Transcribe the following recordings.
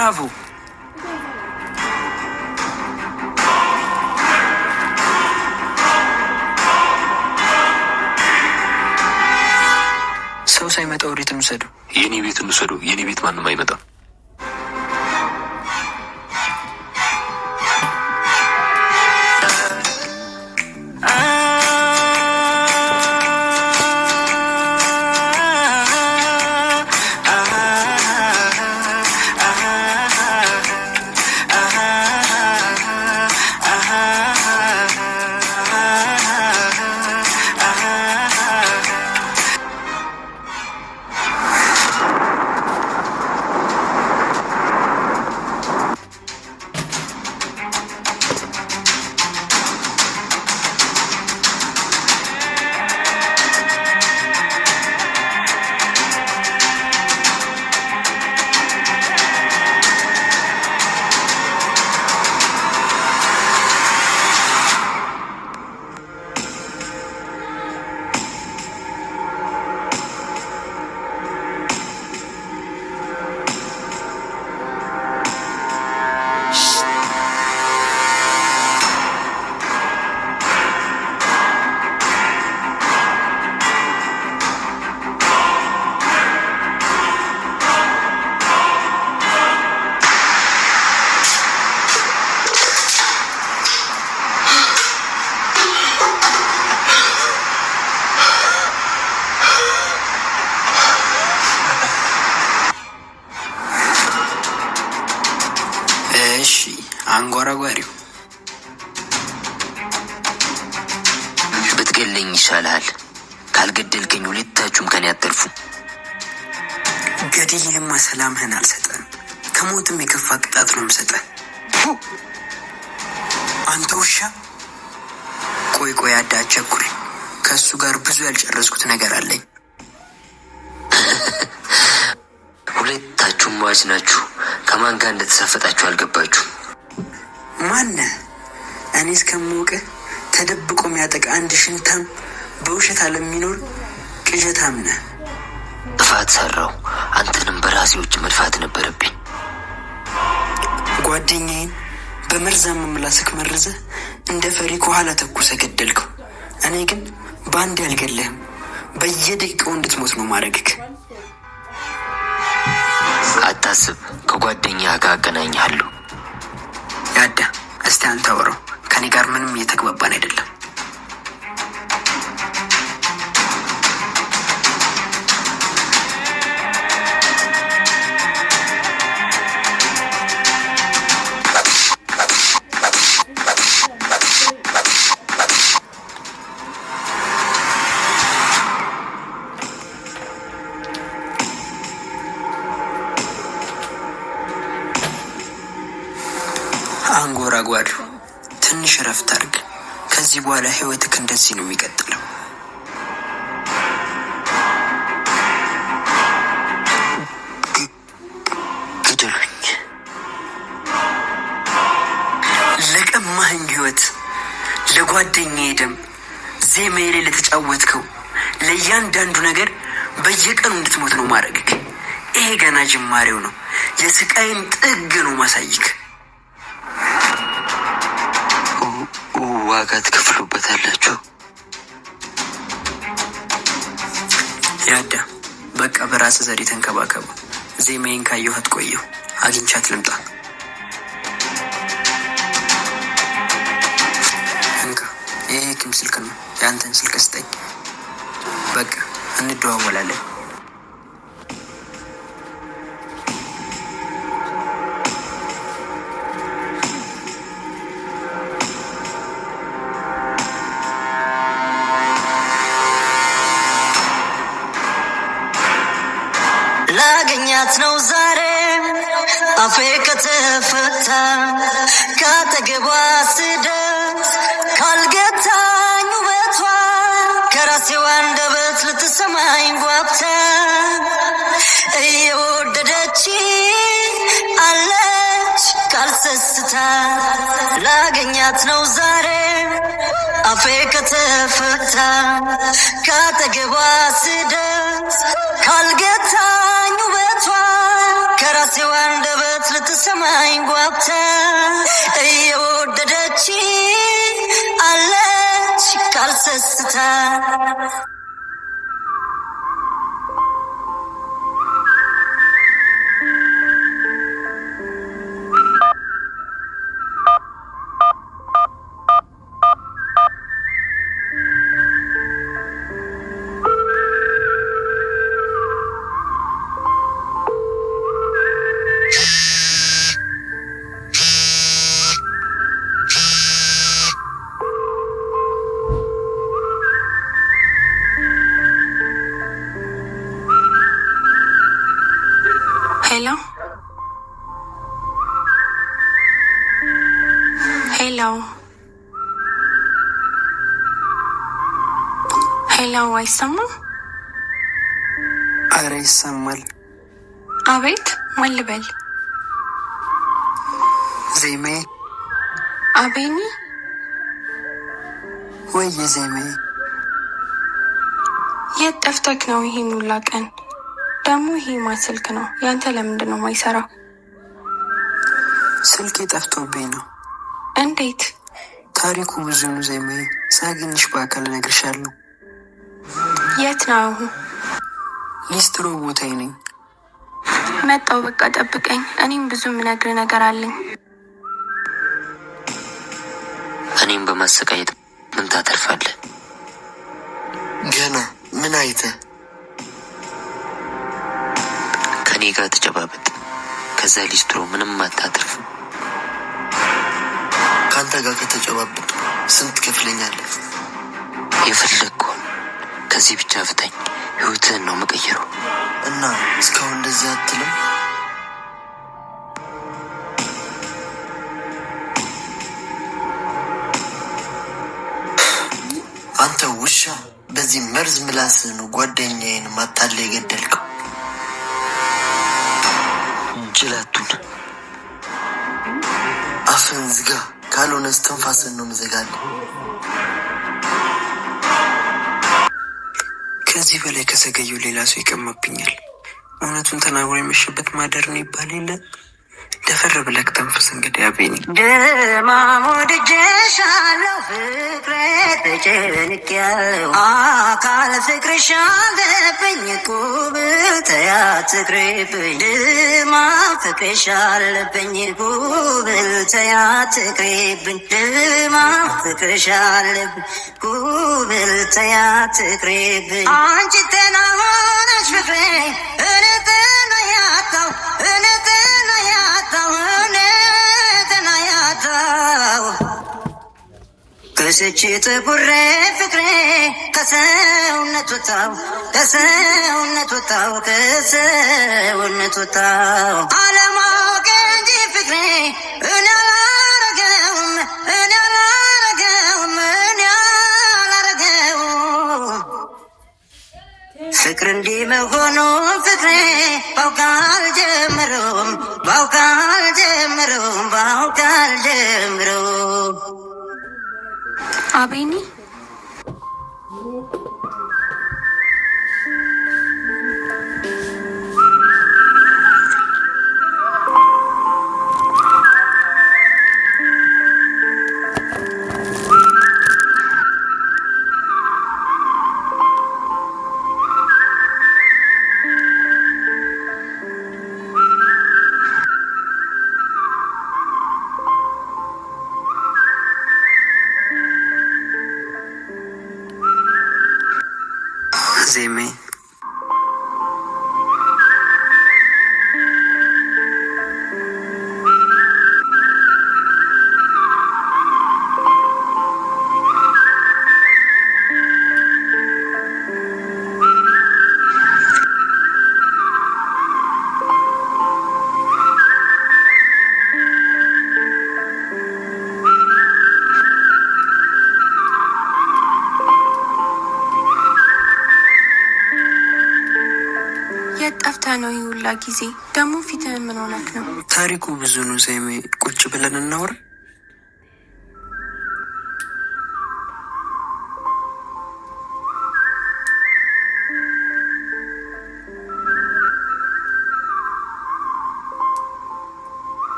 ብራቮ! ሰው ሳይመጣ ወዴት እንውሰዱ? የኔ ቤት እንውሰዱ። የኔ ቤት ማንም አይመጣም። አንጓራጓሪው ብትገለኝ ይሻልሃል። ካልገደልከኝ ሁለታችሁም ከኔ አትርፉ። ገድዬህማ ሰላምህን አልሰጠም። ከሞትም የከፋ ቅጣት ነው የምሰጠህ። አንተ ውሻ! ቆይ አዳቸኩሪ። ከእሱ ጋር ብዙ ያልጨረስኩት ነገር አለኝ። ሁለታችሁም ዋች ናችሁ። ከማን ጋር እንደተሳፈጣችሁ አልገባችሁ። ማነህ? እኔ እስከማውቅህ ተደብቆ የሚያጠቃ አንድ ሽንታም በውሸት አለሚኖር ቅዠታም ነህ። ጥፋት ሰራው። አንተንም በራሴዎች መድፋት ነበረብኝ። ጓደኛዬን በመርዛማ ምላስክ መርዘህ እንደ ፈሪ ከኋላ ተኩሰ ገደልከው። እኔ ግን በአንድ ያልገለህም በየደቂቃው እንድትሞት ነው ማድረግክ። አታስብ፣ ከጓደኛ ጋር አገናኝሃለሁ። ያዳ እስቲ አንተ አውራው። ከኔ ጋር ምንም እየተግባባን አይደለም። አንጎራጓሪው ትንሽ እረፍት አድርግ። ከዚህ በኋላ ህይወትክ እንደዚህ ነው የሚቀጥለው። ግደሉኝ። ለቀማኸኝ ህይወት፣ ለጓደኛዬ ደም፣ ዜማዬ ላይ ለተጫወትከው ለእያንዳንዱ ነገር በየቀኑ እንድትሞት ነው ማድረግክ። ይሄ ገና ጅማሬው ነው። የስቃይን ጥግ ነው ማሳይክ። ዋጋ ትከፍሉበታላችሁ። ያዳ በቃ በራስ ዘዴ ተንከባከቡ። ዜማዬን ካየኋት ቆየሁ። አግኝቻት ልምጣ። እንካ፣ ይሄ ኪም ስልክ ነው። የአንተን ስልክ ስጠኝ። በቃ እንደዋወላለን። ላገኛት ነው ዛሬ አፌ ከተፈታ፣ ካጠገቧ ስደርስ ካልገታኝ ውበቷ፣ ከራሴው አንደበት ልትሰማኝ ጓብታ፣ እየወደደች አለች ካልሰስታ። ላገኛት ነው ዛሬ አፌ ከተፈታ፣ ካጠገቧ ስደርስ ካልገታኝ ውበቷ፣ ከራሴው አንደበት Hello? Hello? Hello, አይሰማም? አረ ይሰማል። አቤት፣ ማን ልበል? ዜሜ። አቤኒ? ወይ ዜሜ፣ የት ጠፍተክ ነው ይሄን ሁላ ቀን? ደግሞ ይሄ ማስልክ ነው ያንተ? ለምንድን ነው ማይሰራው? ስልኬ ጠፍቶብኝ ነው። እንዴት? ታሪኩ ብዙ ነው ዜሜ። ሳገኝሽ በአካል እነግርሻለሁ። የት ነው አሁን? ሊስትሮ ቦታዬ ነኝ። መጣው፣ በቃ ጠብቀኝ። እኔም ብዙ ምነግር ነገር አለኝ። እኔም በማሰቃየት ምን ታተርፋለህ? ገና ምን አይተህ? ከኔ ጋር ተጨባበጥ። ከዛ ሊስትሮ ምንም አታተርፍ። ከአንተ ጋር ከተጨባበጥ ስንት ከፍለኛለህ? የፈለግከውን። ከዚህ ብቻ ፍታኝ። ህይወትህን ነው መቀየረው። እና እስካሁን እንደዚህ አትልም? አንተ ውሻ፣ በዚህ መርዝ ምላስህ ነው ጓደኛዬን ማታለ የገደልከው። ጅላቱን አፍህን ዝጋ፣ ካልሆነ እስትንፋስህን ነው ምዘጋለህ። ከዚህ በላይ ከዘገየው ሌላ ሰው ይቀማብኛል። እውነቱን ተናግሮ የመሸበት ማደር ነው ይባል የለ። ደፈር ብለህ ተንፈስ እንግዲህ አቤኒ። ደማሞ ደጀሻለሁ ፍቅሬ ተጨንቄያለሁ። አካል ፍቅርሽ አለብኝ ጉብል ተያት ቅሬብኝ። ድማ ፍቅርሽ አለብኝ ጉብል ተያት ቅሬብኝ። ድማ ፍቅርሽ አለብኝ ጉብል ተያት ቅሬብኝ። አንቺ ጤና ሆነሽ ፍቅሬ እኔ ያጣው ከስቼ ጥቁሬ ፍቅሬ ከሰውነት ወጣው ከሰውነት ወጣው አለማወቅ እንጂ ፍቅሬ እኔ አላረገውም ፍቅር እንዲህ መሆኑ ፍቅሬ ባውቃል ጀምሮም አቤኒ? ዜሜ፣ ጠፍተህ ነው ይውላ ጊዜ? ደግሞ ፊትህን ምን ሆነክ ነው? ታሪኩ ብዙ ነው ዜሜ። ቁጭ ብለን እናውራ።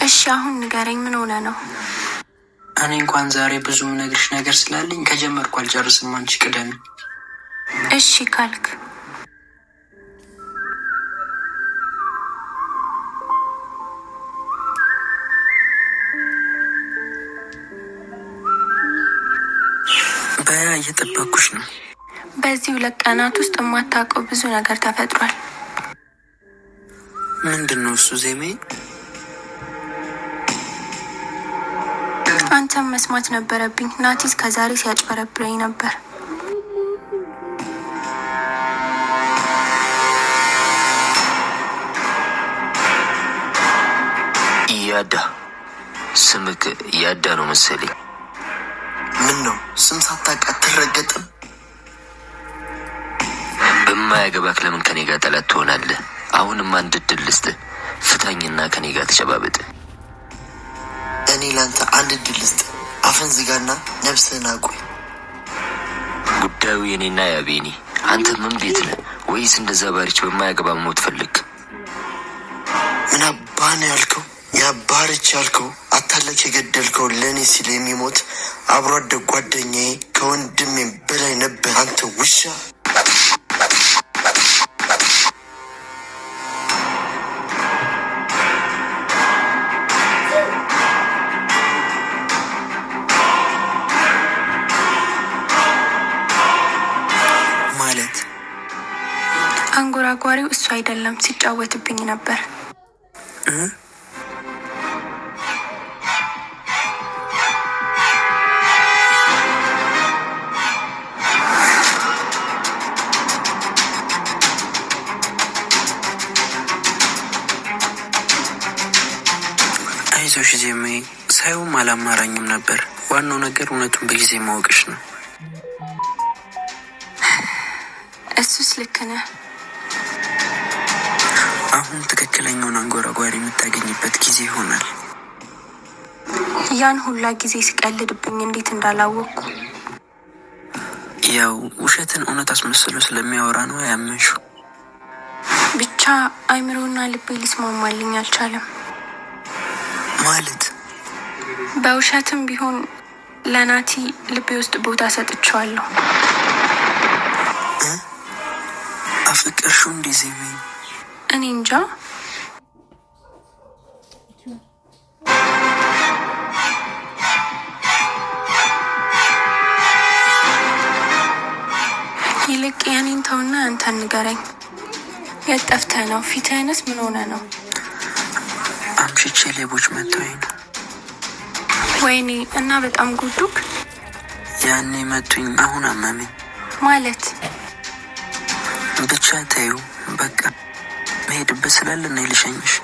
እሺ አሁን ንገረኝ፣ ምን ሆነ ነው? እኔ እንኳን ዛሬ ብዙ ምነግርሽ ነገር ስላለኝ ከጀመርኩ አልጨርስም። አንቺ ቅደሚ። እሺ ካልክ። በያ እየጠበኩሽ ነው። በዚህ 2 ቀናት ውስጥ የማታውቀው ብዙ ነገር ተፈጥሯል። ምንድን ነው እሱ ዜሜ? አንተም መስማት ነበረብኝ። ናቲስ ከዛሬ ሲያጭበረብረኝ ነበር። ያዳ ስምክ ያዳ ነው መሰለኝ። ምን ነው ስም ሳታውቅ አትረገጥም? በማያገባክ ለምን ከኔ ጋር ጠላት ትሆናለህ? አሁንም አንድ እድል ልስጥህ። ፍታኝና ከኔ ጋር ተጨባበጥ። እኔ ላንተ አንድ እድል ልስጥ። አፈን ዝጋና ነፍስህን አቁይ። ጉዳዩ የኔና ያቤኒ። አንተ ምን ቤት ነህ? ወይስ እንደዛ ባሪች በማያገባ ሞት ፈልግ? ምን አባህ ነው ያልከው? ያባርች ያልከው አታለክ የገደልከው ለእኔ ሲል የሚሞት አብሮ አደግ ጓደኛዬ ከወንድሜ በላይ ነበር። አንተ ውሻ! ማለት አንጎራጓሪው እሱ አይደለም፣ ሲጫወትብኝ ነበር። አይዞሽ ዜሜ፣ ሳይውም አላማራኝም ነበር። ዋናው ነገር እውነቱን በጊዜ ማወቅሽ ነው። እሱስ ልክ ነህ። አሁን ትክክለኛውን አንጎራጓሪ የምታገኝበት ጊዜ ይሆናል። ያን ሁላ ጊዜ ሲቀልድብኝ እንዴት እንዳላወቅኩ። ያው ውሸትን እውነት አስመስሎ ስለሚያወራ ነው ያመንሹ። ብቻ አይምሮና ልቤ ሊስማማልኝ አልቻለም። ማለት በውሸትም ቢሆን ለናቲ ልቤ ውስጥ ቦታ ሰጥቼዋለሁ። አፍቅርሽው እንዴ ዜሜ? እኔ እንጃ። ይልቅ የኔን ተውና አንተን ንገረኝ። የት ጠፍተህ ነው? ፊትህንስ ምን ሆነ ነው? አምሽቼ ሌቦች መጥተውኝ ነው። ወይኔ! እና በጣም ጉዱክ? ያኔ መቱኝ፣ አሁን አመመኝ። ማለት ብቻ ተዩ በቃ። መሄድበት ስላለ እና ልሸኝሽ።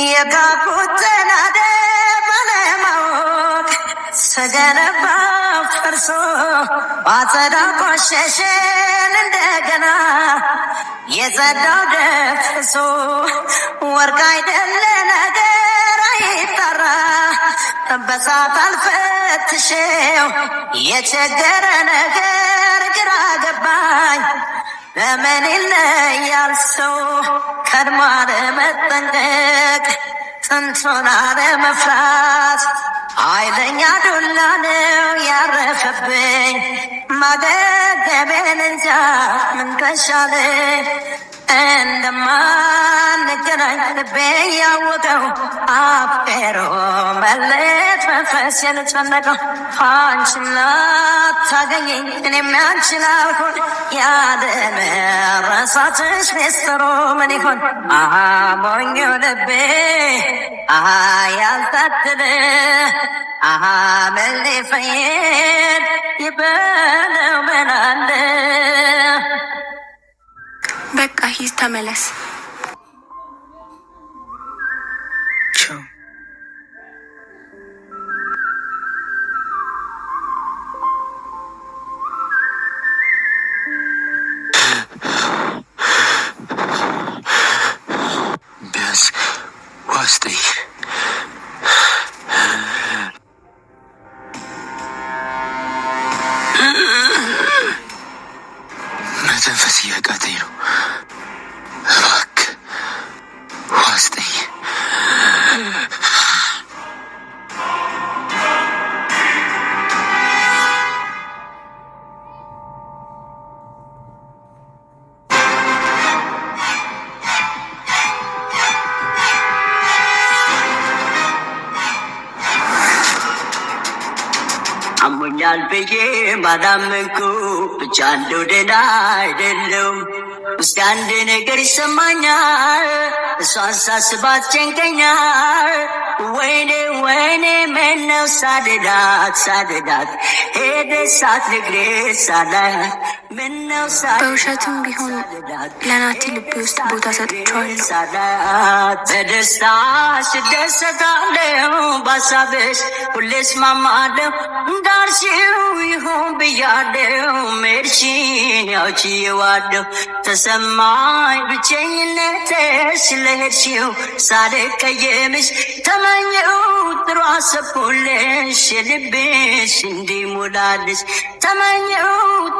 የጋቡትን ባለማወቅ ስገነባ ፈርሶ ባጸዳ ቆሸሸን እንደገና የጸዳው ደፍሶ ወርቅ አይደለ ነገር አይጠራ በሳት አልፈትሼው የቸገረ ነገር ግራ ገባኝ። በምን ይለያል ሰው ቀድሞ አለመጠንቀቅ ጥንቱን አለመፍራት። ኃይለኛ ዱላ ነው ያረፈብኝ ማገገቤን እንጃ ምን ተሻለኝ። እንደማንገናኝ ልቤ ያወቀው አፍቅሮ መለየት መንፈስ የጨነቀው አንቺን ላታገኘኝ እኔም ያንቺን አልሆን ያለመረሳትሽ ሚስጥሩ ምን ይሆን? ሞኙ ልቤ ያልታደለ ምን ሊፈይድ ይበለው ምን አለ? በቃ ሂድ፣ ተመለስ። ቻው። ቢያንስ ዋስጠኝ። አሞኛል ብዬ ባላመንኩ ብቻ እንደው ደህና አይደለሁም። ውስጥ አንድ ነገር ይሰማኛል፣ እሷን ሳስባት ጨንቀኛል። ወይኔ ወይኔ ምነው ሳደዳት ሄደ ሳትነግሬ ሳላት ምነው በውሸትም ቢሆን ለናቲ ልቤ ውስጥ ቦታ ሰጥቼዋለሁ። በደስታ ስደሰታለሁ፣ ባሳብሽ ሁሌ እስማማለሁ። እንዳልሽው ይሁን ብያለሁ፣ መሄድሽን ያውችዬዋለሁ። ተሰማኝ ብቸኝነትሽ ስለሄድሽው ሳልቀየምሽ ተመኘው ጥሩ አሰብኩልሽ የልብሽ እንዲሞላልሽ ተመኘው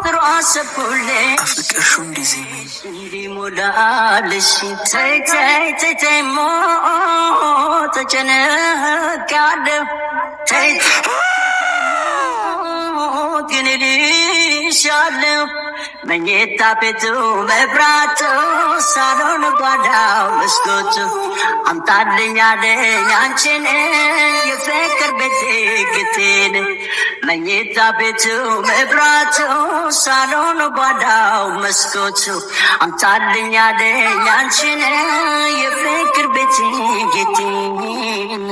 ጥሩ አሰብኩልሽ አፍቅርሹ እንደዚህ እንዲሞላልሽ ተይ ተይ ተይ ተይ ሞ ተጨነቅያለሁ ተይ ግን እልሻለሁ መኝታ ቤቱ መብራቱ ሳሎን ጓዳው መስኮቱ አምጣልኝ አለኝ አንቺን የፍቅር ቤቴ ግቴን መኝታ ቤቱ መብራቱ ሳሎን ጓዳው መስኮቱ አምጣልኝ አለኝ አንቺን የፍቅር ቤቴ ግቴን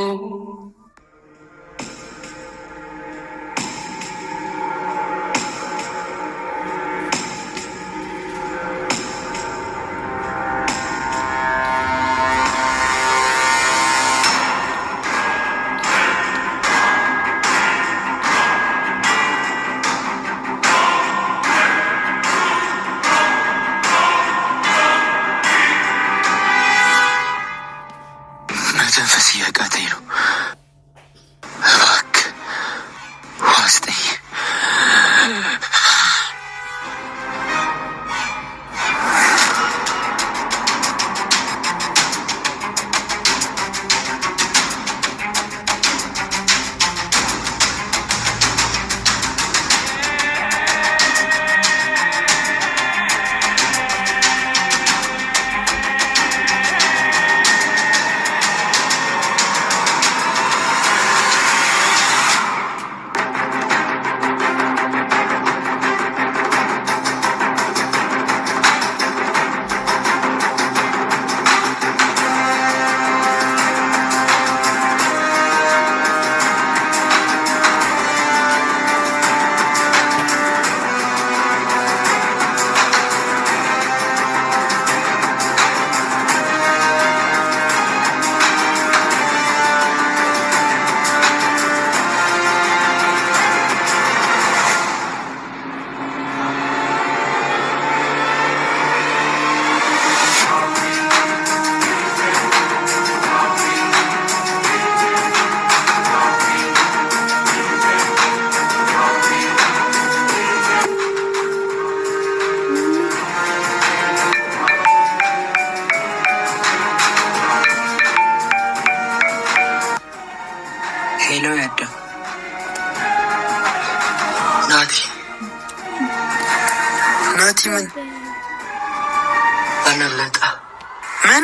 መተንፈስ እያቃተኝ ነው። እባክህ ውሃ ስጠኝ። ሄሎ ያዳም ናቲ ምን አለለጣ ምን